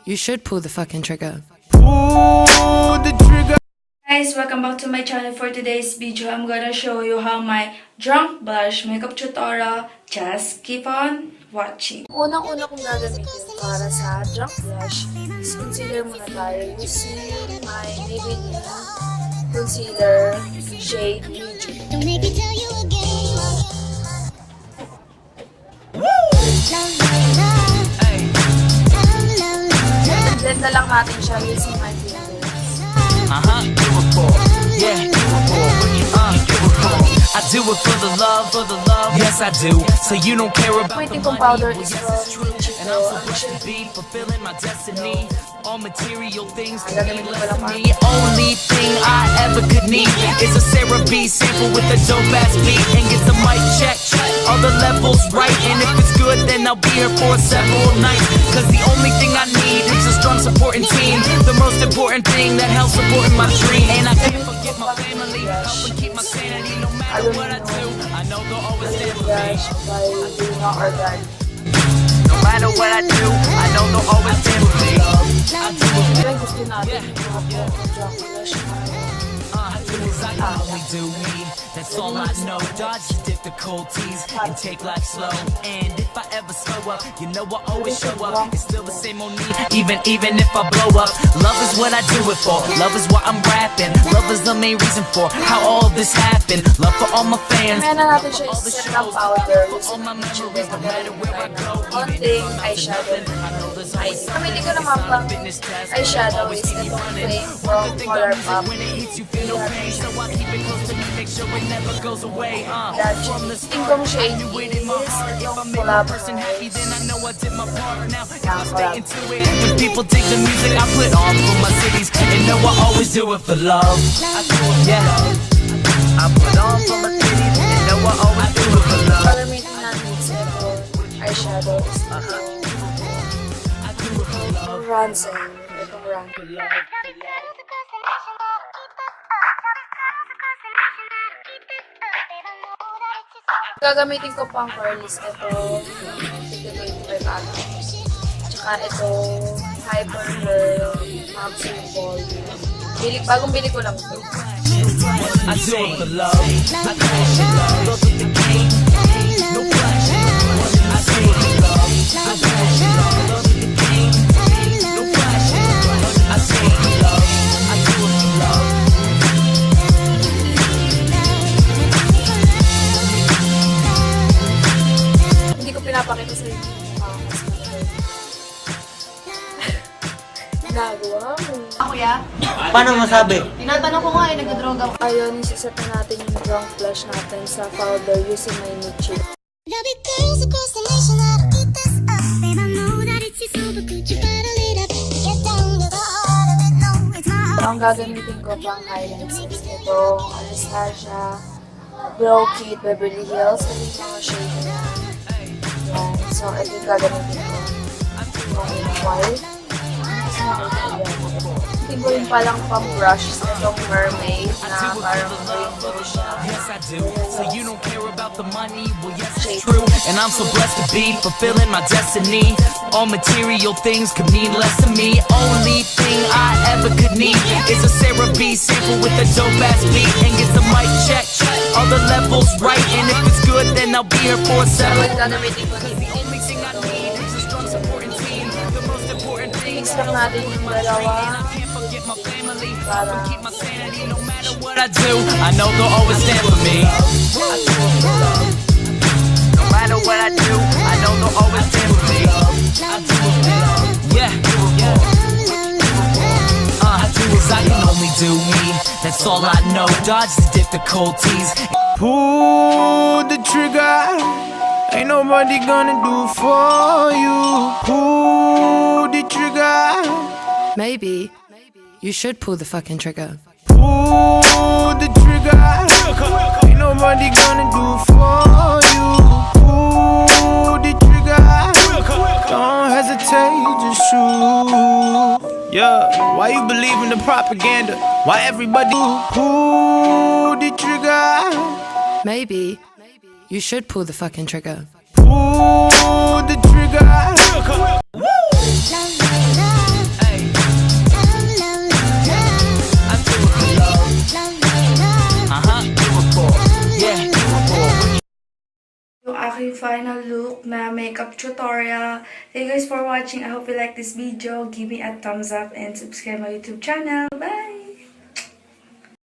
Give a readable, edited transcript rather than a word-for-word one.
you should pull the fucking trigger. Pull the trigger. Guys, welcome back to my channel. For today's video, I'm gonna show you how my drunk blush makeup tutorial. Just keep on watching. Unang-una kong gagamitin para sa drunk blush is concealer muna tayo using my Maybelline concealer shade Medium. Don't make me tell you again. Blend na lang natin siya using my fingers. Yeah, I do it for the love, yes I do. So you don't care about Waiting kong powder is from and I'm supposed to be fulfilling my destiny. All material things to mean less to me. Only thing I ever could need is a Sarah B sample with a dope ass beat and get the mic check. All the levels right, and if it's good, then I'll be here for several nights. Cause the only thing I need is a strong supporting team. The most important thing that helps supporting my dream. And I can't forget my family, helping keep my sanity no matter what I do. I know they'll always stand for me. No matter what I do, I know they'll always stand with me. I do it. Gusto natin yung drunk blush. I can only do me, that's all I know. Dodge the difficulties and take life slow. And if I ever slow up, you know I always show up. It's still the same old me, even if I blow up. Love is what I do it for, love is why I'm rapping. Love is the main reason for how all this happened. Love for all my fans, Kaya na natin siya iset ng powder. all my memories, no matter where I go. Konting eyeshadow. Gamitin ko naman pang eyeshadow is itong flame from Color Pop. When it hits you feel no pain, so I keep it close to me, make sure it never goes away. From the Yung kong shade is itong collab. happy, then I know I did my part. Now if I stay into it, when people dig the music I put on for my cities, and know I always do it for love. Yeah, I put on for my cities, and know I always do it for love. Gamitin natin sa itong eyeshadow is itong Ransom. Itong Ransom. Gagamitin ko pang curlies ito, 25 atoms. Tsaka ito, Hyper Curl, Maximum Volume. Bagong bili ko lang ito. I do it for love. I do it for love. Love is the game. No flash. I do it for love. I do it for love. Love is the game. No flash. I do it for love. I do it for love. Hindi ko pinapakita sa inyo. Nagawa mo. Kuya, Paano masabi? tinatanong ko nga eh, nagdodroga ako. Ayun, isiset na natin yung drunk blush natin sa powder using my Nietzsche. There'll be girls across the nation that'll eat this up. Babe, I know that it's you, so but could you bottle it up? Get down to the heart of it, no, it's my heart. Ang gagamitin ko pang highlights is itong Anastasia Brow Kit Beverly Hills. Ito yung mga shade na. Yan. So, ito yung gagamitin ko. Yung white. Tingin ko yung palang pang brush itong mermaid na parang rainbow siya. Yes, I do. So you don't care about the money? Well, yes, it's true. And I'm so blessed to be fulfilling my destiny. All material things could mean less to me. Only thing I ever could need is a Sarah B sample with a dope ass beat and get the mic check. All the levels right, and if it's good, then I'll be here for several. So, gagamitin ko The only thing I need is a strong supporting team. The most important thing mix lang natin yung dalawa. can't forget my family. I'll keep my sanity no matter what I do. I know they'll always stand with me. I do it for love. No matter what I do, I know they'll always stand with me. I do it for love. Yeah, I do as I can only do me. That's all I know. Dodge the difficulties. Pull the trigger. Ain't nobody gonna do for you. Pull the trigger. Maybe you should pull the fucking trigger. Pull the trigger. Ain't nobody gonna do for you. Pull the trigger. Don't hesitate, just shoot. Yeah, why you believe in the propaganda? Why everybody pull the trigger? Maybe you should pull the fucking trigger. Pull the trigger. Love, love, love. final look na makeup tutorial. Thank you guys for watching. I hope you like this video. Give me a thumbs up and subscribe my YouTube channel. Bye!